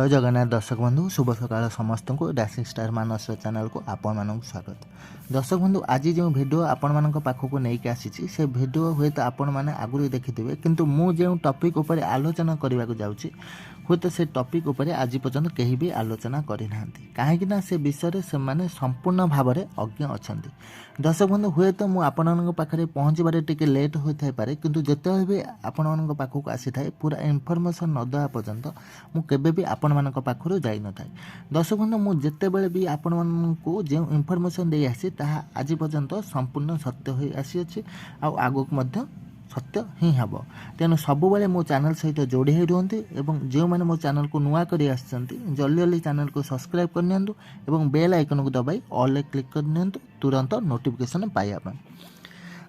जय जगन्नाथ दर्शक बंधु शुभ सकाल समस्त को डैशिंग स्टार मानस चैनल को आपण मान स्वागत। दर्शक बंधु आज जो वीडियो आपण मान पाखक नहीं आसी से वीडियो हुए तो आपण मैंने आगुरी देखिथे किंतु मु जो टॉपिक उपर आलोचना करने को जाऊँगी हुए तो से टॉपिक उपर आज पर्यंत कहीं भी आलोचना करना कहीं से विषय से माने संपूर्ण भाव में अज्ञ अच्छा। दर्शक बंधु हुए तो मुझे पाखे पहुँचबार टी लेट होता है किंतु जिते भी आपण पाखक आसी था पूरा इनफर्मेशन न देवा पर्यंत मुझे भी आपण मान पाखु जाई न था। दर्शक बंधु मुझे भी आपण मानू जो इनफर्मेशन दे आसी ताहा आज पर्यंत संपूर्ण सत्य हो आसी आगक सत्य ही हम। तेणु सबुबले मो चैनल सहित जोड़ी हो रुहति एवं जो मैंने मो चैनल को नुआ कर जल्दी जल्दी चैनल को सब्सक्राइब करनियंतु एवं बेल आइकन को दबाई ऑल क्लिक करनियंतु तुरंत नोटिफिकेशन पाइबा।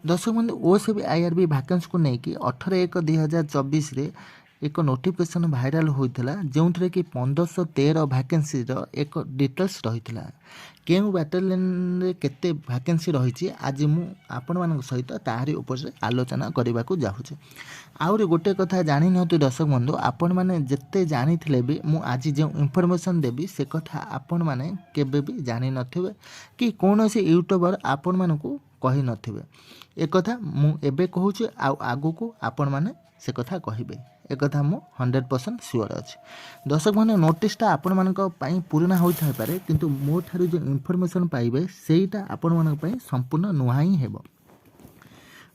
दर्शक बंधु OCBIRB वैकेंसी को लेकिन 18/1/2024 रे एक नोटिफिकेशन भाइराल होता जो थे कि 1513 वैकेंसी एक डिटेल्स रही केउ बैटालियन रे केते वैकेंसी रही आज आपण मान सहित ताहारी उपर से आलोचना करने को जाऊँगी। आउरी गोटे कथा जानी नियंतु दर्शक बंधु आपण मैंने जिते जानी भी मु आज जो इनफॉरमेशन देवी से कथा आपण मैंने केबे भी जानी नथिबे कि कौन से यूट्यूबर आपण मानकू कही नथिबे। एक कथा मु एबे कहूची आगु को आपण माने से कथा कहिबे एक कथा मु 100% श्योर अच्छे। दर्शक बंधु नोटिसटा आपण मानक पई पुराना होता है किंतु मो ठारू जो इनफॉरमेशन पाइबे सेटा आपण मानक पई संपूर्ण नुआ ही हेबो।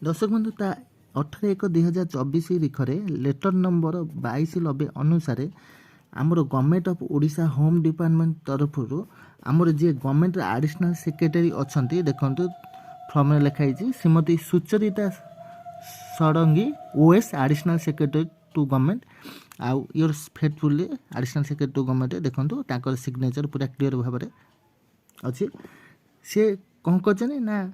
दर्शक बंधु ता 18/1/2024 रिखरे लेटर नंबर 2290 अनुसार आमर government of Odisha home department तरफ आमर जे गवर्नमेंट एडिशनल सेक्रेटरी अच्छा देखते फॉर्म लिखाई Shrimati Sucharita Sadangi OS additional secretary to government आउ your faithfully additional secretary to government देखो ताकर सिग्नेचर पूरा क्लियर भाव में अच्छे। सी कौन कर ना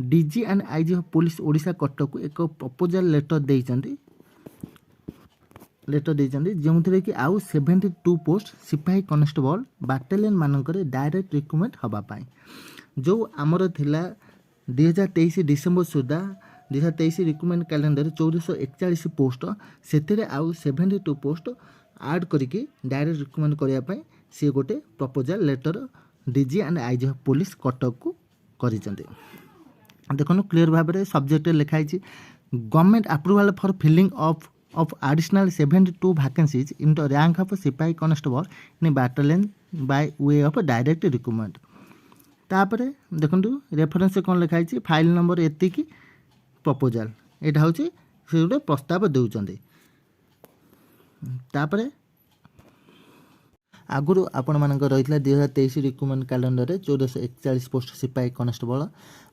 DG and IG of police Odisha Cuttack को एक प्रपोजल लेटर देइचंती जो थे कि आउ 72 पोस्ट सिपाही कॉन्स्टेबल बाटालियन मानक डायरेक्ट रिक्रुटमेंट हवापाई जो आमर थिला 2023 डिसेम्बर सुधा 2023 रिक्रुटमेंट कैलेंडर 1441 पोस्ट से आउ 72 पोस्ट आड करके डायरेक्ट रिक्रुटमेंट करने सी गोटे proposal letter DG and IG of police Cuttack को कर देखो क्लियर भाव में सब्जेक्ट लिखाई government approval for filling of additional 72 vacancies in the rank of सिपाही constable in battalion by way of direct recruitment। तापर देखो रेफरेंस कौन लिखाई फाइल नंबर एतिकी प्रपोजल यहाँ हूँ से गोटे प्रस्ताव देउचंदी। तापर आगुरी आपण मानक रही 2023 रिक्रुटमेंट कैलेंडर 1441 पोस्ट सिपाही constable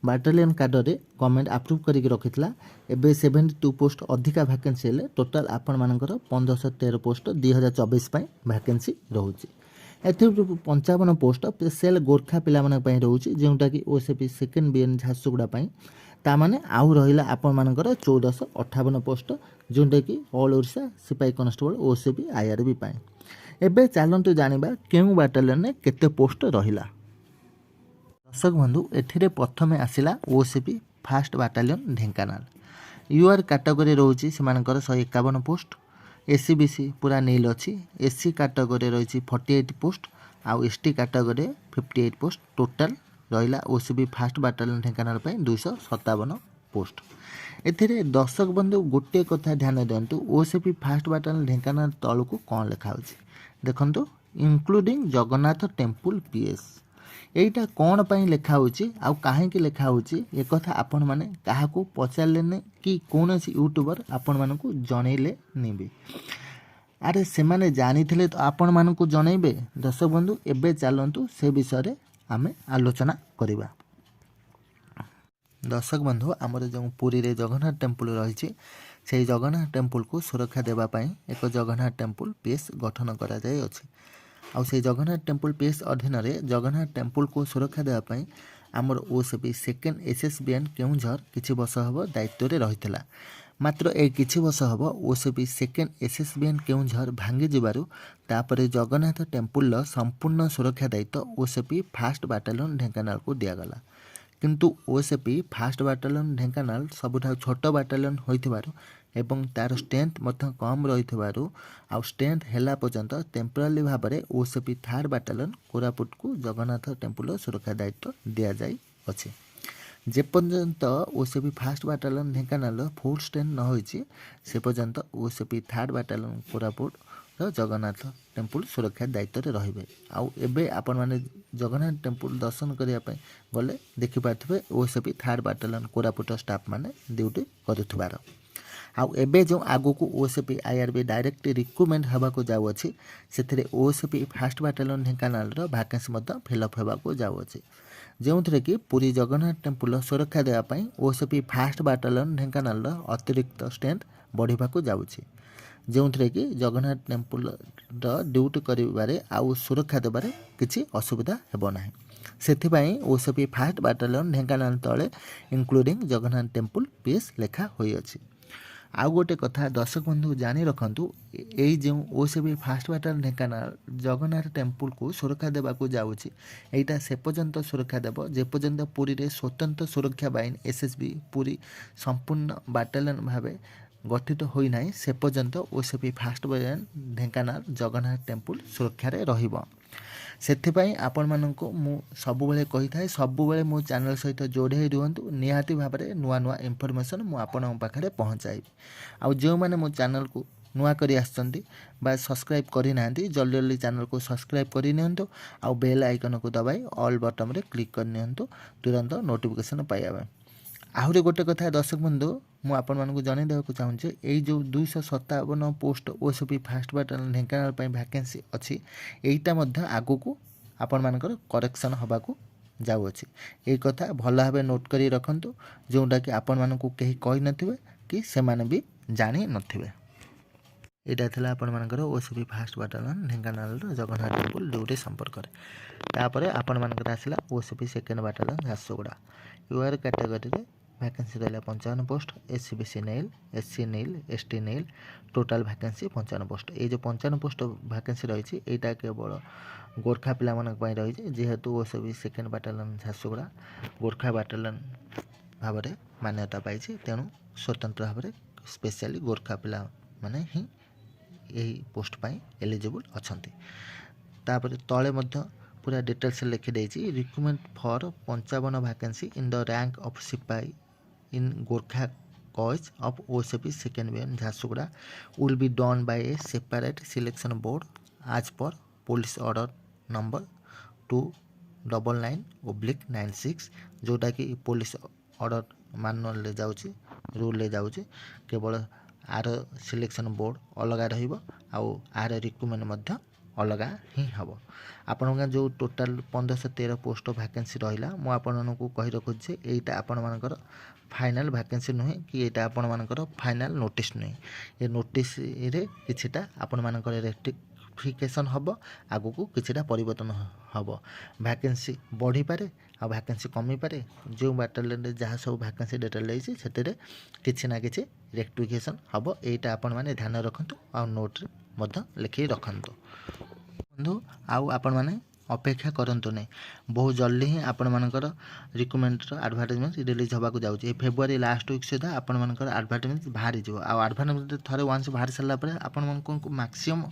battalion cadre government approve करके रखी एवं 72 पोस्ट अधिका वैकेंसी हेल्ले टोटाल आपण मानकर 1513 पोस्ट 2024 वैकेंसी रोचे। एथि 55 पोस्ट स्पेशल गोरखा पिला रोचे जोटा कि OCP सेकेंड BN झारसुगुड़ा ताने आउ रहा आपण मानकर 1458 पोस्ट जोटा कि ऑल ओडिशा सिपाही कॉन्स्टेबल OCBIRB एबे चलतु जानिबा केउ बाटालियन में केते पोस्ट रहिला। दर्शक बंधु एथिरे प्रथमे आसिला OCB first battalion Dhenkanal UR category रोची से 151 पोस्ट SCBC पूरा नील अच्छी SC कैटेगरी रही 48 पोस्ट आउ ST कैटेगरी 58 पोस्ट टोटाल रहिला OCB first battalion Dhenkanal 257 post. एथिरे दर्शक बंधु गोटे कथा ध्यान दिंतु OCB फास्ट बाटालियन ढेंकानाल तलू को कौन लिखा देखो इंक्लूडिंग जगन्नाथ टेम्पल PS यहीटा कौन पाई लिखा आउ कहीं लिखा ये कथा आपण मैंने क्या पचारे कि कौन सी यूट्यूबर आपण मानक जनइले नहीं अरे से माने जानी थे तो आपण मानक जनइबे। दर्शक बंधु एबे चलतु से विषय आमे आलोचना करिबा। दर्शक बंधु आमर जो पुरी रे जगन्नाथ टेम्पल रही से जगन्नाथ टेम्पल को सुरक्षा देवाई एक जगन्नाथ टेम्पल PS गठन करा जाय अछि। आउ से जगन्नाथ टेम्पल PS अधीन रे जगन्नाथ टेम्पल को सुरक्षा देवाई आमर OCB सेकेंड SSBN केउंझर किछि वर्ष हब दायित्व रे रहितला मात्र ए किछि वर्ष hub OCB second SSBN Keonjhar भांगी जिबारु तापरे जगन्नाथ टेम्पल लो संपूर्ण सुरक्षा दायित्व OCB फास्ट बाटालियन ढेंकानाल को दियागला किंतु OCB फास्ट बाटालियन ढेंकानाल सबुठा छोट बाटालियन होइथिबारु ଏବଂ ତାର ଷ୍ଟ୍ରେନ୍ଥ ମଧ୍ୟ କମ୍ ରହିଥିବାରୁ ଆଉ ଷ୍ଟ୍ରେନ୍ଥ ହେଲା ପର୍ଯ୍ୟନ୍ତ ଟେମ୍ପୋରାରୀ ଭାବରେ ଓସିପି 3rd ବାଟାଲିୟନ କୋରାପୁଟକୁ ଜଗନ୍ନାଥ ଟେମ୍ପୁଲର ସୁରକ୍ଷା ଦାୟିତ୍ୱ ଦିଆଯାଇଅଛି। ଯେପର୍ଯ୍ୟନ୍ତ ଓସିପି 1st ବାଟାଲିୟନ ଢେଙ୍କାନାଳର ଫୁଲ୍ ଷ୍ଟ୍ରେନ୍ଥ ନ ହୋଇଛି ସେ ପର୍ଯ୍ୟନ୍ତ ଓସିପି 3rd ବାଟାଲିୟନ କୋରାପୁଟର ଜଗନ୍ନାଥ ଟେମ୍ପୁଲ ସୁରକ୍ଷା ଦାୟିତ୍ୱରେ ରହିବେ। ଆଉ ଏବେ ଆପଣମାନେ ଜଗନ୍ନାଥ ଟେମ୍ପୁଲ ଦର୍ଶନ କରିବା ପାଇଁ ଗଲେ ଦେଖିପାରୁଥିବେ OCP 3rd battalion Koraput staff ମାନେ ଡ୍ୟୁଟି କରୁଥିବାର। ଆଉ ଏବେ ଯେଉଁ ଆଗକୁ ଓସିପି ଆଇଆରବି ଡାଇରେକ୍ଟ ରିକ୍ରୁଟମେଣ୍ଟ ହେବାକୁ ଯାଉଅଛି ସେଥିରେ ଓସିପି 1st ବାଟାଲିୟନ ଢେଙ୍କାନାଳର ଭ୍ୟାକେନ୍ସି ମଧ୍ୟ ଫିଲ୍ଅପ୍ ହେବାକୁ ଯାଉଅଛି, ଯେଉଁଥିରେ କି ପୁରୀ ଜଗନ୍ନାଥ ଟେମ୍ପୁଲର ସୁରକ୍ଷା ଦେବା ପାଇଁ ଓସିପି 1st ବାଟାଲିୟନ ଢେଙ୍କାନାଳର ଅତିରିକ୍ତ ଷ୍ଟ୍ରେନ୍ଥ ବଢ଼ିବାକୁ ଯାଉଛି, ଯେଉଁଥିରେ କି ଜଗନ୍ନାଥ ଟେମ୍ପୁଲର ଡ୍ୟୁଟି କରିବାରେ ଆଉ ସୁରକ୍ଷା ଦେବାରେ କିଛି ଅସୁବିଧା ହେବ ନାହିଁ। ସେଥିପାଇଁ ଓସିପି 1st ବାଟାଲିୟନ ଢେଙ୍କାନାଳ ତଳେ ଇନକ୍ଲୁଡ଼ିଂ ଜଗନ୍ନାଥ ଟେମ୍ପୁଲ ପିଏସ୍ ଲେଖା ହୋଇଅଛି। ଆଉ ଗୋଟେ କଥା ଦର୍ଶକ ବନ୍ଧୁ ଜାଣି ରଖନ୍ତୁ, ଏଇ ଯେଉଁ OCP 1st battalion Dhenkanal Jagannath ଟେମ୍ପୁଲକୁ ସୁରକ୍ଷା ଦେବାକୁ ଯାଉଛି ଏଇଟା ସେ ପର୍ଯ୍ୟନ୍ତ ସୁରକ୍ଷା ଦେବ ଯେପର୍ଯ୍ୟନ୍ତ ପୁରୀରେ ସ୍ୱତନ୍ତ୍ର ସୁରକ୍ଷା ବାହିନୀ ଏସ୍ଏସ୍ବି ପୁରୀ ସମ୍ପୂର୍ଣ୍ଣ ବାଟାଲିୟନ ଭାବେ ଗଠିତ ହୋଇନାହିଁ ସେ ପର୍ଯ୍ୟନ୍ତ OCP 1st battalion Dhenkanal Jagannath temple ସୁରକ୍ଷାରେ ରହିବ। ସେଥିପାଇଁ ଆପଣମାନଙ୍କୁ ମୁଁ ସବୁବେଳେ କହିଥାଏ, ସବୁବେଳେ ମୋ ଚ୍ୟାନେଲ ସହିତ ଯୋଡ଼ି ରୁହନ୍ତୁ, ନିହାତି ଭାବରେ ନୂଆ ନୂଆ ଇନଫର୍ମେସନ୍ ମୁଁ ଆପଣଙ୍କ ପାଖରେ ପହଞ୍ଚାଇବି। ଆଉ ଯେଉଁମାନେ ମୋ ଚ୍ୟାନେଲକୁ ନୂଆ କରି ଆସିଛନ୍ତି ବା ସବସ୍କ୍ରାଇବ୍ କରିନାହାନ୍ତି ଜଲ୍ଦି ଜଲ୍ଦି ଚ୍ୟାନେଲକୁ ସବସ୍କ୍ରାଇବ୍ କରିନିଅନ୍ତୁ ଆଉ ବେଲ୍ ଆଇକନକୁ ଦବାଇ ଅଲ୍ ବଟନରେ କ୍ଲିକ୍ କରିନିଅନ୍ତୁ ତୁରନ୍ତ ନୋଟିଫିକେସନ୍ ପାଇବା ପାଇଁ। ଆହୁରି ଗୋଟେ କଥା ଦର୍ଶକ ବନ୍ଧୁ ମୁଁ ଆପଣମାନଙ୍କୁ ଜଣାଇ ଦେବାକୁ ଚାହୁଁଛି, ଏଇ ଯେଉଁ 257 post OCP 1st battalion Dhenkanal ପାଇଁ ଭ୍ୟାକେନ୍ସି ଅଛି ଏଇଟା ମଧ୍ୟ ଆଗକୁ ଆପଣମାନଙ୍କର କରେକ୍ସନ୍ ହେବାକୁ ଯାଉଅଛି। ଏଇ କଥା ଭଲ ଭାବେ ନୋଟ୍ କରି ରଖନ୍ତୁ, ଯେଉଁଟାକି ଆପଣମାନଙ୍କୁ କେହି କହିନଥିବେ କି ସେମାନେ ବି ଜାଣିନଥିବେ। ଏଇଟା ଥିଲା ଆପଣମାନଙ୍କର ଓସିପି 1st ବାଟାଲିୟନ ଢେଙ୍କାନାଳର ଜଗନ୍ନାଥ ଟେମ୍ପୁଲ ଡ୍ୟୁଟି ସମ୍ପର୍କରେ। ତାପରେ ଆପଣମାନଙ୍କର ଆସିଲା OCP 2nd battalion Jharsuguda. UR କ୍ୟାଟାଗୋରୀରେ ଭ୍ୟାକେନ୍ସି ରହିଲା 55 post, SEBC nil, SC nil, ST nil, total vacancy 55 post. ଏଇ ଯେଉଁ 55 ପୋଷ୍ଟ ଭ୍ୟାକେନ୍ସି ରହିଛି ଏଇଟା କେବଳ ଗୋର୍ଖା ପିଲାମାନଙ୍କ ପାଇଁ ରହିଛି, ଯେହେତୁ OCP 2nd battalion Jharsuguda Gorkha battalion ଭାବରେ ମାନ୍ୟତା ପାଇଛି, ତେଣୁ ସ୍ୱତନ୍ତ୍ର ଭାବରେ ସ୍ପେଶିଆଲି ଗୋର୍ଖା ପିଲାମାନେ ହିଁ ଏହି ପୋଷ୍ଟ ପାଇଁ ଏଲିଜିବୁଲ୍ ଅଛନ୍ତି। ତାପରେ ତଳେ ମଧ୍ୟ ପୁରା ଡିଟେଲ୍ସ ଲେଖିଦେଇଛି, recruitment for 55 vacancy in the rank of sipahi in Gorkha coy of OCP 2nd battalion Jharsuguda will be done by a separate selection board as per police order number 299/96, ଯେଉଁଟାକି ପୋଲିସ ଅର୍ଡ଼ର ମାନୁଆଲରେ ଯାଉଛି, ରୁଲ୍ରେ ଯାଉଛି। କେବଳ ଆର ସିଲେକ୍ସନ୍ ବୋର୍ଡ଼ ଅଲଗା ରହିବ ଆଉ ଆର recruitment ମଧ୍ୟ ଅଲଗା ହିଁ ହେବ। ଆପଣଙ୍କ ଯେଉଁ ଟୋଟାଲ୍ 1513 ପୋଷ୍ଟ ଭ୍ୟାକେନ୍ସି ରହିଲା, ମୁଁ ଆପଣମାନଙ୍କୁ କହି ରଖୁଛି ଯେ ଏଇଟା ଆପଣମାନଙ୍କର ଫାଇନାଲ୍ ଭ୍ୟାକେନ୍ସି ନୁହେଁ କି ଏଇଟା ଆପଣମାନଙ୍କର ଫାଇନାଲ୍ ନୋଟିସ୍ ନୁହେଁ। ଏ ନୋଟିସ୍ରେ କିଛିଟା ଆପଣମାନଙ୍କର ରେକ୍ଟିଫିକେସନ୍ ହେବ, ଆଗକୁ କିଛିଟା ପରିବର୍ତ୍ତନ ହେବ। ଭ୍ୟାକେନ୍ସି ବଢ଼ିପାରେ ଆଉ ଭ୍ୟାକେନ୍ସି କମିପାରେ। ଯେଉଁ ବାଟାଲିୟନରେ ଯାହା ସବୁ ଭ୍ୟାକେନ୍ସି ଡିଟେଲ୍ ଦେଇଛି ସେଥିରେ କିଛି ନା କିଛି ରେକ୍ଟିଫିକେସନ୍ ହେବ। ଏଇଟା ଆପଣମାନେ ଧ୍ୟାନ ରଖନ୍ତୁ ଆଉ ନୋଟ୍ରେ ମଧ୍ୟ ଲେଖି ରଖନ୍ତୁ। ବନ୍ଧୁ ଆଉ ଆପଣମାନେ ଅପେକ୍ଷା କରନ୍ତୁ ନାହିଁ, ବହୁତ ଜଲ୍ଦି ହିଁ ଆପଣମାନଙ୍କର ରିକ୍ରୁଟମେଣ୍ଟର ଆଡ଼ଭାର୍ଟାଇଜମେଣ୍ଟ ରିଲିଜ୍ ହେବାକୁ ଯାଉଛି। ଏ ଫେବୃଆରୀ ଲାଷ୍ଟ ୱିକ୍ ସୁଦ୍ଧା ଆପଣମାନଙ୍କର ଆଡ଼ଭାର୍ଟାଇଜମେଣ୍ଟ ବାହାରିଯିବ। ଆଉ ଆଡ଼ଭାର୍ଟାଇଜମେଣ୍ଟ ଥରେ ୱାନ୍ସ ବାହାରି ସାରିଲା ପରେ ଆପଣମାନଙ୍କୁ ମ୍ୟାକ୍ସିମମ୍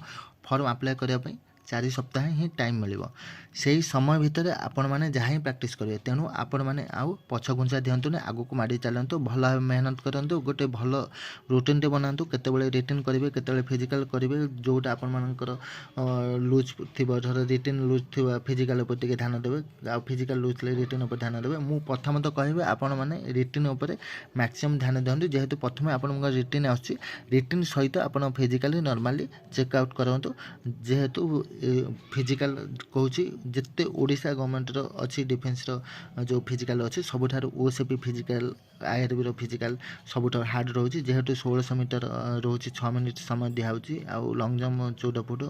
ଫର୍ମ ଆପ୍ଲାଏ କରିବା ପାଇଁ 4 ସପ୍ତାହ ହିଁ ଟାଇମ୍ ମିଳିବ। ସେହି ସମୟ ଭିତରେ ଆପଣମାନେ ଯାହା ହିଁ ପ୍ରାକ୍ଟିସ୍ କରିବେ, ତେଣୁ ଆପଣମାନେ ଆଉ ପଛଘୁଞ୍ଚା ଦିଅନ୍ତୁନି, ଆଗକୁ ମାଡ଼ି ଚାଲନ୍ତୁ, ଭଲ ଭାବେ ମେହନତ କରନ୍ତୁ, ଗୋଟେ ଭଲ ରୁଟିନ୍ଟେ ବନାନ୍ତୁ, କେତେବେଳେ ରିଟିନ୍ କରିବେ କେତେବେଳେ ଫିଜିକାଲ୍ କରିବେ, ଯେଉଁଟା ଆପଣମାନଙ୍କର ଲୁଜ୍ ଥିବ, ଧର ରିଟିନ୍ ଲୁଜ୍ ଥିବ ଫିଜିକାଲ୍ ଉପରେ ଟିକେ ଧ୍ୟାନ ଦେବେ, ଆଉ ଫିଜିକାଲ୍ ଲୁଜ୍ ଥିଲେ ରିଟିନ୍ ଉପରେ ଧ୍ୟାନ ଦେବେ। ମୁଁ ପ୍ରଥମତଃ କହିବି ଆପଣମାନେ ରିଟିନ୍ ଉପରେ ମ୍ୟାକ୍ସିମମ୍ ଧ୍ୟାନ ଦିଅନ୍ତୁ, ଯେହେତୁ ପ୍ରଥମେ ଆପଣଙ୍କ ରିଟିନ୍ ଆସୁଛି, ରିଟିନ୍ ସହିତ ଆପଣ ଫିଜିକାଲି ନର୍ମାଲି ଚେକ୍ ଆଉଟ୍ କରନ୍ତୁ। ଯେହେତୁ ଫିଜିକାଲ୍ କହୁଛି, ଯେତେ ଓଡ଼ିଶା ଗଭର୍ଣ୍ଣମେଣ୍ଟର ଅଛି ଡିଫେନ୍ସର ଯେଉଁ ଫିଜିକାଲ୍ ଅଛି ସବୁଠାରୁ ଓସିପି ଫିଜିକାଲ୍ ଆଇଆରବିର ଫିଜିକାଲ୍ ସବୁଠାରୁ ହାର୍ଡ଼ ରହୁଛି, ଯେହେତୁ 1600 ମିଟର ରହୁଛି, 6 ମିନିଟ୍ ସମୟ ଦିଆହେଉଛି, ଆଉ long jump 14 foot,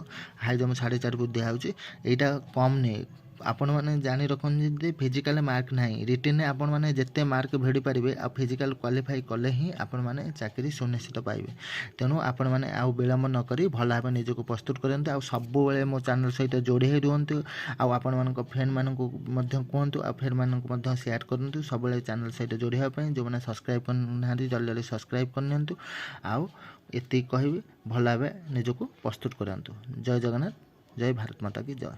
high jump 4.5 foot ଦିଆହେଉଛି। ଏଇଟା କମ୍ ନୁହେଁ, आपण मैंने जानी रखुन फिजिकल मार्क ना रिटेन आपण मैंने जिते मार्क भिड़ी पारे आ फिजिकल क्वालिफाई कले ही आपण मैंने चाकरी सुनिश्चित पाइबे। तेणु आपण मैंने आउ विलम्ब नक भल भाव निजक प्रस्तुत करते आ सब मो चैनल सहित जोड़ी हो रुहतु आपण मान फ्रेंड मानक कहतु आ फ्रेंड मानक सेयार करूँ सब चैनल सहित जोड़ी हाँपाई जो मैंने सब्सक्राइब करना जल्दी जल्दी सब्सक्राइब करनी आउ ये कहबी भल भाव निजक प्रस्तुत करतु। जय जगन्नाथ, जय भारत माता की जय।